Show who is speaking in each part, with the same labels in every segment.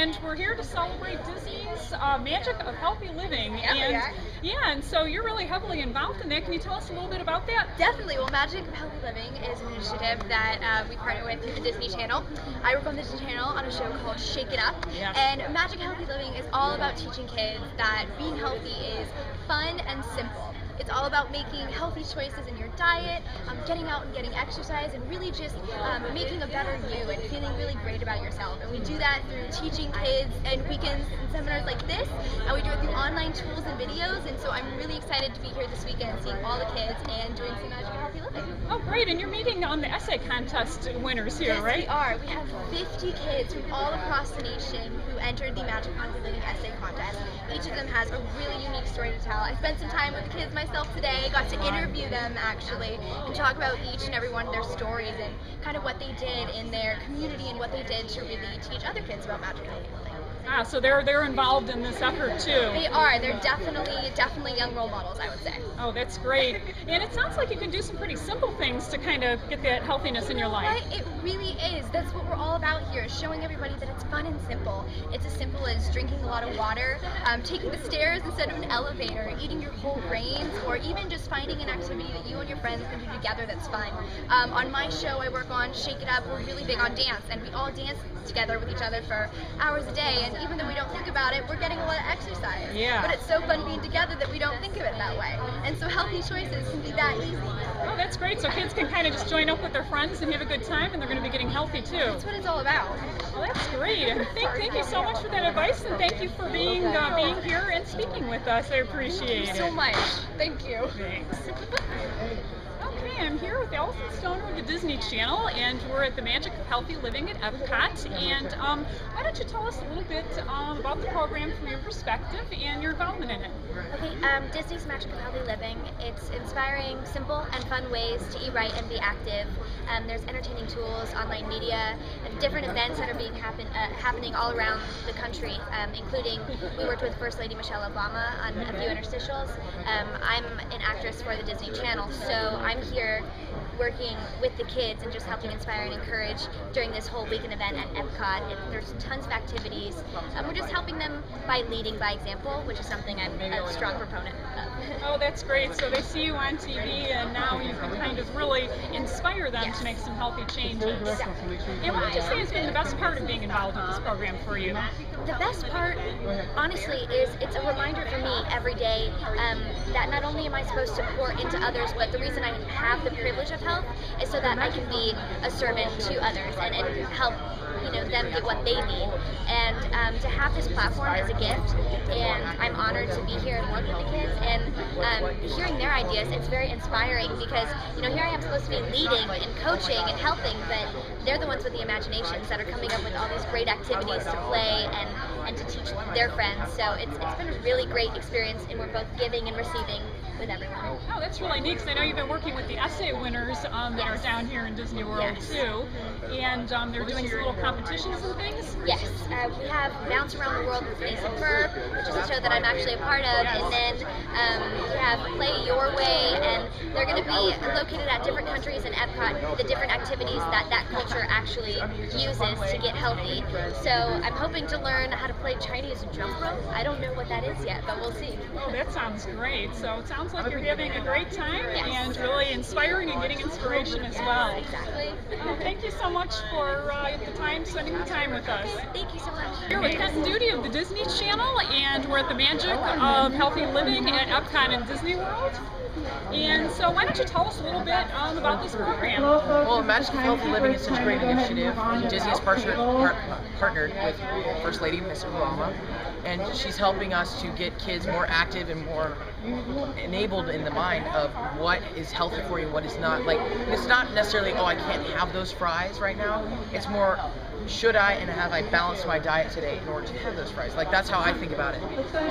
Speaker 1: and we're here to celebrate Disney's Magic of Healthy Living. And so you're really heavily involved in that. Can you tell us a little bit about that?
Speaker 2: Definitely. Well, Magic of Healthy Living is an initiative that we partner with through the Disney Channel. I work on the Disney Channel on a show called Shake It Up. And Magic of Healthy Living is all about teaching kids that being healthy is fun and simple. It's all about making healthy choices in your diet, getting out and getting exercise, and really just making a better you and feeling really great about yourself. And we do that through teaching kids and weekends and seminars like this, and we do it through online tools and videos. And so I'm really excited to be here this weekend, seeing all the kids and doing some Magic of Healthy Living.
Speaker 1: Oh, great! And you're meeting the essay contest winners here, right?
Speaker 2: Yes, we are. We have 50 kids from all across the nation who entered the Magic of Healthy Living essay contest. Each of them has a really unique story to tell. I spent some time with the kids myself today, got to interview them actually, and talk about each and every one of their stories and kind of what they did in their community and what they did to really teach other kids about Magic of Healthy Living.
Speaker 1: Ah, so they're involved in this effort too.
Speaker 2: They are. They're definitely young role models, I would say.
Speaker 1: Oh, that's great. And it sounds like you can do some pretty simple things to kind of get that healthiness in your life.
Speaker 2: Right? It really is. That's what we're all about here, is showing everybody that it's fun and simple. It's as simple as drinking a lot of water, taking the stairs instead of an elevator, eating your whole grains, or even just finding an activity that you and your friends can do together that's fun. On my show I work on Shake It Up, we're really big on dance, and we all dance together with each other for hours a day, and even though we don't think about it, we're getting a lot of exercise. But it's so fun being together that we don't think of it that way. And so healthy choices can be that easy.
Speaker 1: Oh, that's great. So kids can kind of just join up with their friends and have a good time, and they're going to be getting healthy too.
Speaker 2: That's what it's all about.
Speaker 1: Well, that's great. And thank you so much for that advice, and thank you for being here and speaking with us. I appreciate it.
Speaker 2: Thank you so much. Thank you.
Speaker 1: Thanks. Okay, I'm here with Alyson Stoner of the Disney Channel, and we're at the Magic of Healthy Living at EPCOT. And why don't you tell us a little bit about the program from your perspective and your involvement in it?
Speaker 3: Okay, Disney's Magic of Healthy Living, it's inspiring simple and fun ways to eat right and be active. There's entertaining tools, online media, and different events that are being happening all around the country, including, we worked with First Lady Michelle Obama on a few interstitials. I'm an actress for the Disney Channel, so I'm here working with the kids and just helping inspire and encourage during this whole weekend event at EPCOT. There's tons of activities. We're just helping them by leading by example, which is something I'm a strong proponent of.
Speaker 1: Oh, that's great. So they see you on TV, and now you can kind of really inspire them to make some healthy changes. And what would you say has been the best part of being involved in this program for you?
Speaker 3: The best part, honestly, is it's a reminder for me every day that not only am I supposed to pour into others, but the reason I have the privilege of health is so that I can be a servant to others and help them get what they need. And to have this platform is a gift, and I'm honored to be here and work with the kids. And hearing their ideas, it's very inspiring because here I am supposed to be leading and coaching and helping, but they're the ones with the imaginations that are coming up with all these great activities to play and to teach their friends. So it's been a really great experience, and we're both giving and receiving with everyone.
Speaker 1: Oh, that's really neat, because I know you've been working with the essay winners that are down here in Disney World too, and they're doing some little competitions and things?
Speaker 3: Yes, we have Bounce Around the World with Phineas and Ferb, which is a show that I'm actually a part of, and then we have Play Your Way, and they're going to be located at different countries in EPCOT, the different activities that culture actually uses to get healthy. So I'm hoping to learn how to play Chinese jump rope. I don't know what that is yet, but we'll see.
Speaker 1: Oh, that sounds great. So it sounds like you're having a great time and really inspiring and getting inspiration as well.
Speaker 3: Exactly.
Speaker 1: Thank you so much for spending the time with us.
Speaker 3: Thank you so much.
Speaker 1: Here with Kenton of the Disney Channel, and we're at the Magic of Healthy Living at EPCOT in Disney World. And so why don't you tell us a little bit about this program?
Speaker 4: Well, Magic of Healthy Living is such a great initiative. Disney has partnered with First Lady Miss Obama, and she's helping us to get kids more active and more enabled in the mind of what is healthy for you and what is not. Like, it's not necessarily, oh, I can't have those fries right now. It's more, should I and have I balanced my diet today in order to have those fries? Like, that's how I think about it.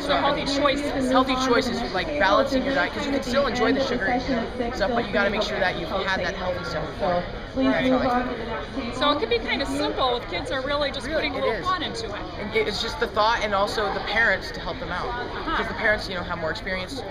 Speaker 4: So
Speaker 1: healthy choices.
Speaker 4: Healthy choices, like balancing your diet, because you can still enjoy the sugar and stuff, but you got to make sure that you've had that healthy stuff before.
Speaker 1: So it can be kind of simple if kids are really just putting a little fun into it.
Speaker 4: And it's just the thought and also the parents to help them out. Because the parents, have more experience,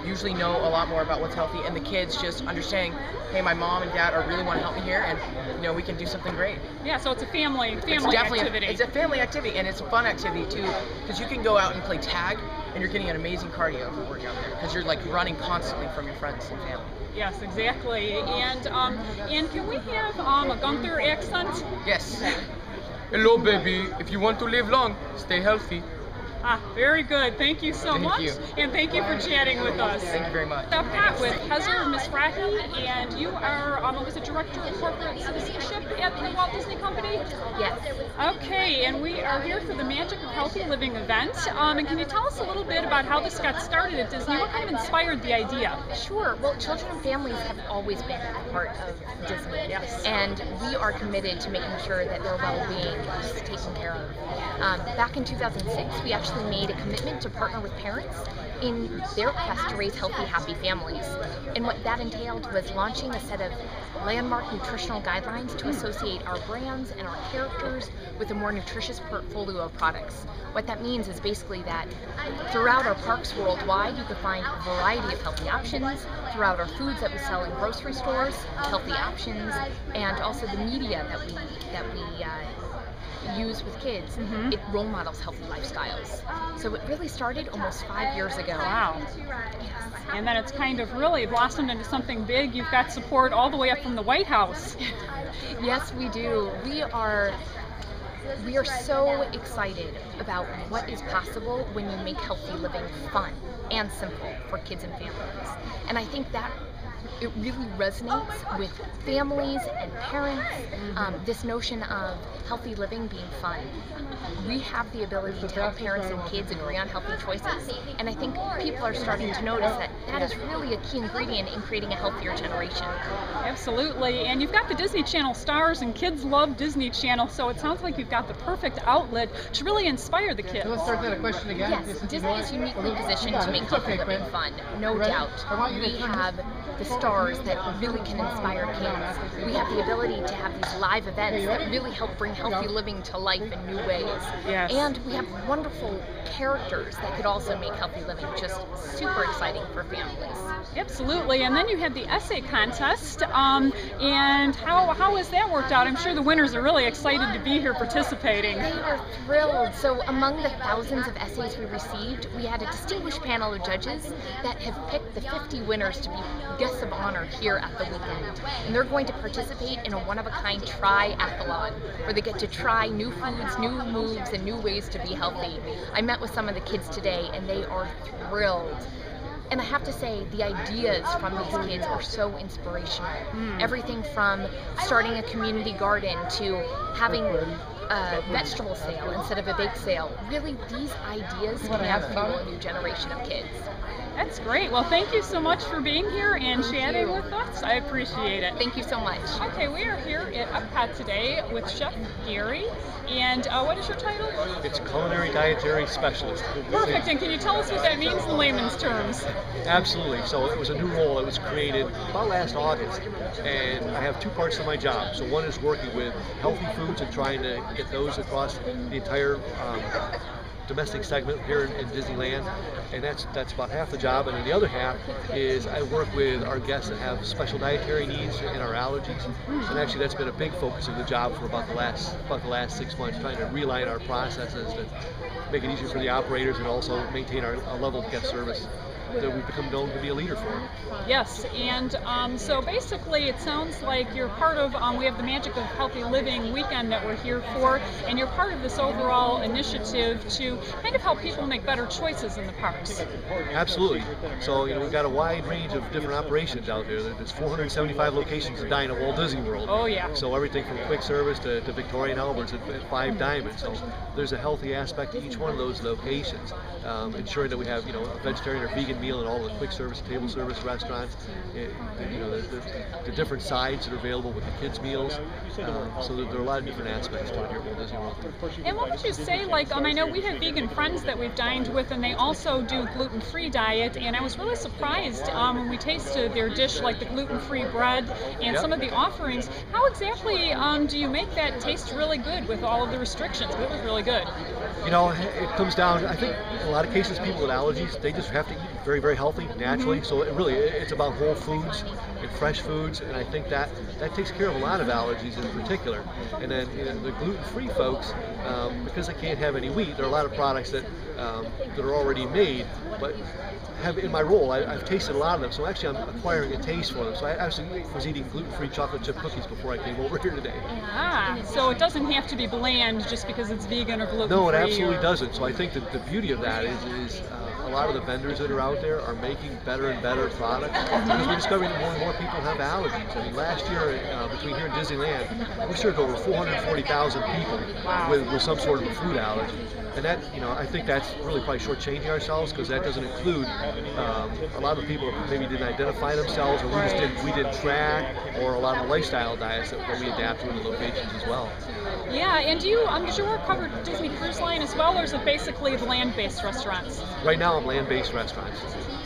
Speaker 4: usually know a lot more about what's healthy, and the kids just understanding, hey, my mom and dad really want to help me here, and we can do something great.
Speaker 1: Yeah, so it's a family activity.
Speaker 4: It's a family activity, and it's a fun activity too, because you can go out and play tag, and you're getting an amazing cardio working out there, because you're like running constantly from your friends and family.
Speaker 1: Yes, exactly. And can we have a Gunther accent?
Speaker 4: Yes.
Speaker 5: Hello, baby. If you want to live long, stay healthy.
Speaker 1: Very good. Thank you so much. And thank you for chatting with us.
Speaker 4: Thank you very much.
Speaker 1: EPCOT with Mizrahi, and you are was a director of corporate citizenship at the Walt Disney Company?
Speaker 3: Yes.
Speaker 1: Okay, and we are here for the Magic of Healthy Living event. And can you tell us a little bit about how this got started at Disney? What kind of inspired the idea?
Speaker 3: Sure. Well, children and families have always been a part of Disney.
Speaker 1: Yes.
Speaker 3: And we are committed to making sure that their well-being is taken care of. Back in 2006, we actually made a commitment to partner with parents in their quest to raise healthy, happy families. And what that entailed was launching a set of landmark nutritional guidelines to associate our brands and our characters with a more nutritious portfolio of products. What that means is basically that throughout our parks worldwide, you can find a variety of healthy options. Throughout our foods that we sell in grocery stores, healthy options, and also the media that we use with kids, it role models healthy lifestyles. So it really started almost 5 years ago.
Speaker 1: Wow.
Speaker 3: Yes.
Speaker 1: And then it's kind of really blossomed into something big. You've got support all the way up from the White House.
Speaker 3: Yes, we do. We are so excited about what is possible when you make healthy living fun and simple for kids and families. And I think that it really resonates with families and parents, this notion of healthy living being fun. We have the ability to help parents and kids agree on healthy choices, and I think people are starting to notice that that is really a key ingredient in creating a healthier generation.
Speaker 1: Absolutely, and you've got the Disney Channel stars, and kids love Disney Channel, so it sounds like you've got the perfect outlet to really inspire the kids.
Speaker 6: Let's start that question again.
Speaker 3: Yes, Disney is uniquely positioned to make healthy living fun, no doubt. We have the stars that really can inspire kids. We have the ability to have these live events that really help bring healthy living to life in new ways.
Speaker 1: Yes.
Speaker 3: And we have wonderful characters that could also make healthy living just super exciting for families.
Speaker 1: Absolutely, and then you had the essay contest, and how has that worked out? I'm sure the winners are really excited to be here participating.
Speaker 3: They are thrilled. So among the thousands of essays we received, we had a distinguished panel of judges that have picked the 50 winners to be guests of honor here at the weekend. And they're going to participate in a one-of-a-kind triathlon, where they get to try new foods, new moves, and new ways to be healthy. I met with some of the kids today, and they are thrilled. And I have to say, the ideas from these kids are so inspirational. Everything from starting a community garden to having a vegetable sale instead of a bake sale. Really, these ideas can fuel a new generation of kids.
Speaker 1: That's great. Well, thank you so much for being here and chatting with us. I appreciate it.
Speaker 3: Thank you so much.
Speaker 1: Okay, we are here at EPCOT today with Chef Gary. And what is your title?
Speaker 7: It's Culinary Dietary Specialist.
Speaker 1: Perfect. And can you tell us what that means in layman's terms?
Speaker 7: Absolutely. So it was a new role that was created about last August. And I have two parts to my job. So one is working with healthy foods and trying to get those across the entire domestic segment here in Disneyland, and that's about half the job. And then the other half is I work with our guests that have special dietary needs and our allergies. And actually, that's been a big focus of the job for about the last 6 months, trying to realign our processes to make it easier for the operators and also maintain our level of guest service that we've become known to be a leader for.
Speaker 1: Yes, and so basically it sounds like you're part of, we have the Magic of Healthy Living weekend that we're here for, and you're part of this overall initiative to kind of help people make better choices in the parks.
Speaker 7: Absolutely. So, we've got a wide range of different operations out there. There's 475 locations to dine at Walt Disney World.
Speaker 1: Oh, yeah.
Speaker 7: So everything from quick service to Victoria and Albert's at 5 Diamonds. So there's a healthy aspect to each one of those locations, ensuring that we have, a vegetarian or vegan Italian meal in all the quick service, table service restaurants. You know, the different sides that are available with the kids' meals. So there are a lot of different aspects to it here at Walt Disney World.
Speaker 1: And what would you say, like, I know we have vegan friends that we've dined with, and they also do gluten-free diet, and I was really surprised when we tasted their dish, like the gluten-free bread and some of the offerings. How exactly do you make that taste really good with all of the restrictions? It was really good.
Speaker 7: You know, it comes down, I think in a lot of cases people with allergies, they just have to eat very, very healthy, naturally. So it's about whole foods and fresh foods, and I think that takes care of a lot of allergies in particular. And then the gluten-free folks, because they can't have any wheat, there are a lot of products that are already made, but in my role, I've tasted a lot of them, so actually I'm acquiring a taste for them. So I actually was eating gluten-free chocolate chip cookies before I came over here today.
Speaker 1: Ah, so it doesn't have to be bland just because it's vegan or gluten-free?
Speaker 7: No, it absolutely doesn't. So I think that the beauty of that is a lot of the vendors that are out there are making better and better products, because we're discovering that more and more people have allergies. I mean, last year, between here and Disneyland, we served over 440,000 people with some sort of a food allergy. And that, I think that's really probably shortchanging ourselves, because that doesn't include a lot of the people that maybe didn't identify themselves, or we didn't track, or a lot of the lifestyle diets that we adapt to in the locations as well.
Speaker 1: Yeah, and do you, did you cover Disney Cruise Line as well, or is it basically the land-based restaurants?
Speaker 7: Right now, I'm land-based restaurants.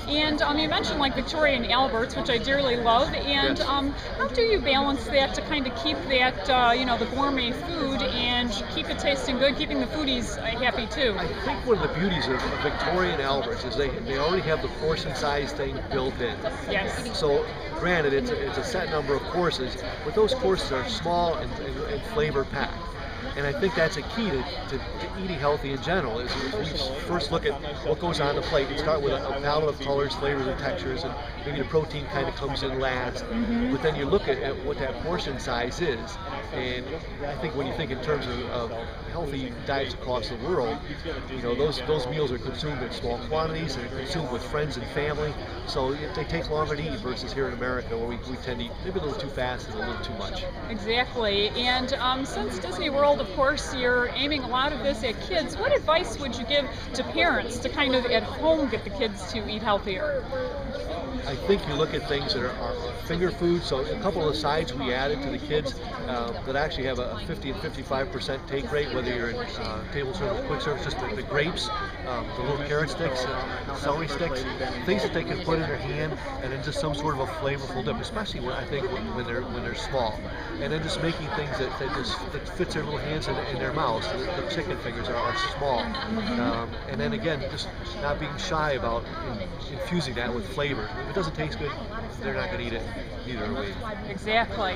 Speaker 1: And you mentioned like Victoria and Albert's, which I dearly love. And how do you balance that to kind of keep that, the gourmet food and keep it tasting good, keeping the foodies happy too?
Speaker 7: I think one of the beauties of Victoria and Albert's is they already have the portion size thing built in.
Speaker 1: Yes.
Speaker 7: So granted, it's a set number of courses, but those courses are small and flavor packed. And I think that's a key to eating healthy in general, is we first look at what goes on the plate and start with a palette of colors, flavors, and textures, and maybe the protein kind of comes in last. But then you look at what that portion size is. And I think when you think in terms of healthy diets across the world, those meals are consumed in small quantities and consumed with friends and family. So they take longer to eat versus here in America, where we tend to eat maybe a little too fast and a little too much.
Speaker 1: Exactly. And since Disney World, of course, you're aiming a lot of this at kids, what advice would you give to parents to kind of at home get the kids to eat healthier?
Speaker 7: I think you look at things that are finger food. So a couple of the sides we added to the kids that actually have a 50 and 55% take rate, whether you're in table service, quick service, just the grapes, the little carrot sticks, celery sticks, things that they can put in their hand, and then just some sort of a flavorful dip, especially when they're small. And then just making things that fits their little hands in their mouths. The chicken fingers are small. And then again, just not being shy about infusing that with flavor. If it doesn't taste good, they're not going to eat it. Neither are we.
Speaker 1: Exactly.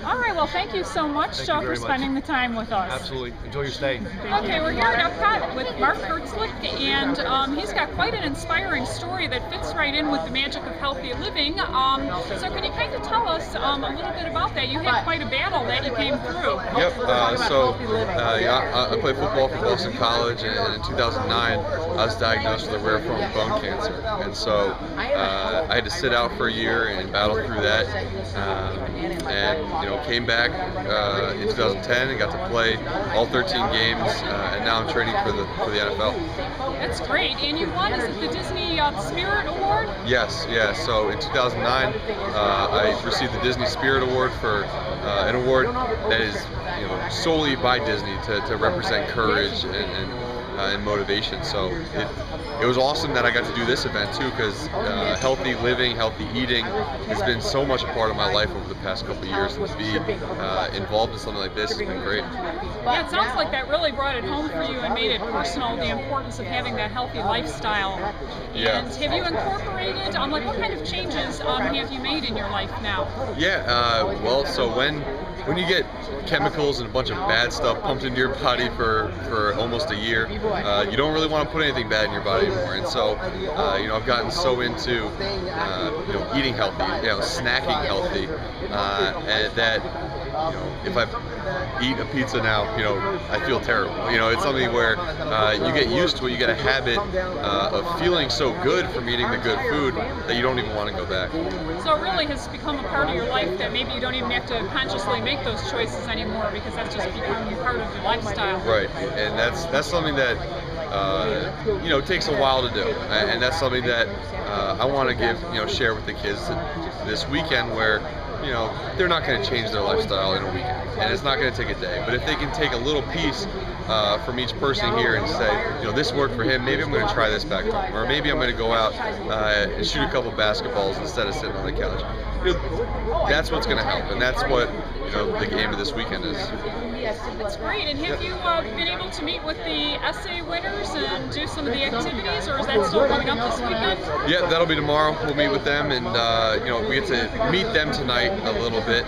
Speaker 1: All right, well, thank you so much, for spending the time with us.
Speaker 7: Absolutely. Enjoy your stay.
Speaker 1: Okay, we're here at EPCOT with Mark Herzlich, and he's got quite an inspiring story that fits right in with the magic of healthy living. So can you kind of tell us a little bit about that? You had quite a battle that you came through.
Speaker 6: Yep, I played football for Boston College, and in 2009 I was diagnosed with a rare form of bone cancer. And so I had to sit out for a year and battle through that, and came back in 2010 and got to play all 13 games, and now I'm training for the NFL.
Speaker 1: That's great. And you won, is it the Disney Spirit Award?
Speaker 6: Yes, yeah. So in 2009 I received the Disney Spirit Award for an award that is solely by Disney to represent courage and motivation. So it was awesome that I got to do this event too, because healthy living, healthy eating has been so much a part of my life over the past couple of years, and to be involved in something like this has been great.
Speaker 1: Yeah, it sounds like that really brought it home for you and made it personal, the importance of having that healthy lifestyle.
Speaker 6: Yeah.
Speaker 1: And have you incorporated, what kind of changes have you made in your life now?
Speaker 6: Yeah, well, so when you get chemicals and a bunch of bad stuff pumped into your body for almost a year, you don't really want to put anything bad in your body anymore. And so, I've gotten so into, eating healthy, snacking healthy, and that, if I eat a pizza now, I feel terrible. It's something where you get used to it, you get a habit of feeling so good from eating the good food that you don't even want to go back.
Speaker 1: So it really has become a part of your life that maybe you don't even have to consciously make those choices anymore, because that's just become part of your lifestyle.
Speaker 6: Right, and that's something that you know, takes a while to do, and that's something that I want to share with the kids this weekend, where you know, they're not going to change their lifestyle in a weekend, and it's not going to take a day. But if they can take a little piece from each person here and say, you know, this worked for him, maybe I'm going to try this back home, or maybe I'm going to go out and shoot a couple basketballs instead of sitting on the couch. You know, that's what's going to help, and that's what, you know, the game of this weekend is.
Speaker 1: That's great. And have you been able to meet with the essay winners and do some of the activities, or is that still coming up this weekend?
Speaker 6: Yeah, that'll be tomorrow. We'll meet with them, and you know, we get to meet them tonight a little bit,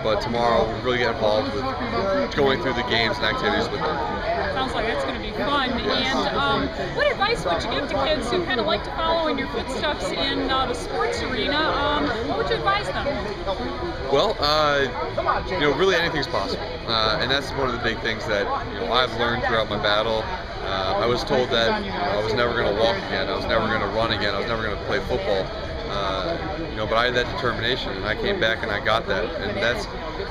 Speaker 6: but tomorrow we'll really get involved with going through the games and activities with them.
Speaker 1: Sounds like that's going to be fun. And what advice would you give to kids who kind of like to follow in your footsteps in the sports arena? What would you advise them?
Speaker 6: Well, you know, really anything's possible, and that's one of the big things that, you know, I've learned throughout my battle. I was told that, you know, I was never going to walk again, I was never going to run again, I was never going to play football. You know, but I had that determination, and I came back and I got that, and that's,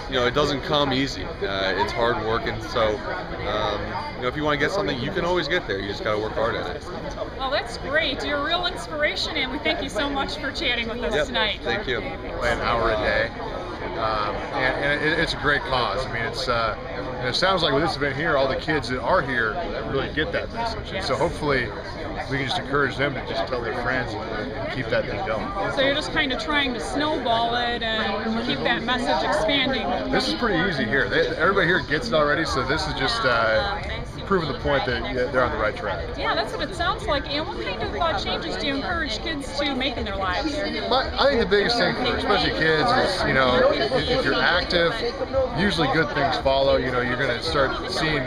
Speaker 6: you know, it doesn't come easy. It's hard work, and so, you know, if you want to get something, you can always get there. You just got to work hard at it.
Speaker 1: Well, that's great. You're a real inspiration, and we thank you so much for chatting with us tonight.
Speaker 6: Thank you.
Speaker 8: Play an hour a day. And it's a great cause. I mean, it's and it sounds like with this event here, all the kids that are here really get that message. And so hopefully we can just encourage them to just tell their friends and keep that thing going.
Speaker 1: So you're just kind of trying to snowball it and keep that message expanding.
Speaker 8: This is pretty easy here. Everybody here gets it already, so this is just proving the point that they're on the right track.
Speaker 1: Yeah, that's what it sounds like. And what kind of changes do you encourage kids to make in their lives?
Speaker 8: I think the biggest thing for especially kids is, you know, if you're active, usually good things follow. You know, you're going to start seeing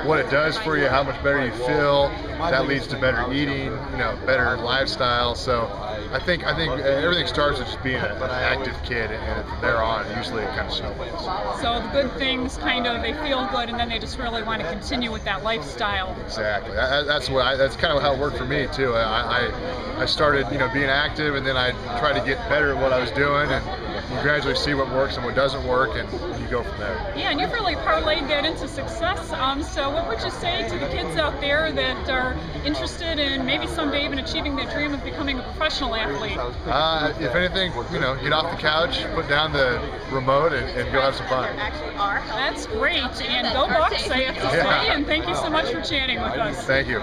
Speaker 8: what it does for you, how much better you feel. That leads to better eating, you know, better lifestyle. So I think everything starts with just being an active kid, and from there on, usually it kind of snowballs.
Speaker 1: So the good things kind of, they feel good, and then they just really want to continue with that lifestyle.
Speaker 8: Exactly. That's kind of how it worked for me too. I started, you know, being active, and then I tried to get better at what I was doing, and you gradually see what works and what doesn't work, and you go from there.
Speaker 1: Yeah, and you've really parlayed that into success. So what would you say to the kids out there that are interested in maybe someday even achieving their dream of becoming a professional athlete?
Speaker 8: If anything, you know, get off the couch, put down the remote, and go have some fun.
Speaker 1: That's great, and go Bucks, I have to say, and thank you so much for chatting with us.
Speaker 8: Thank you.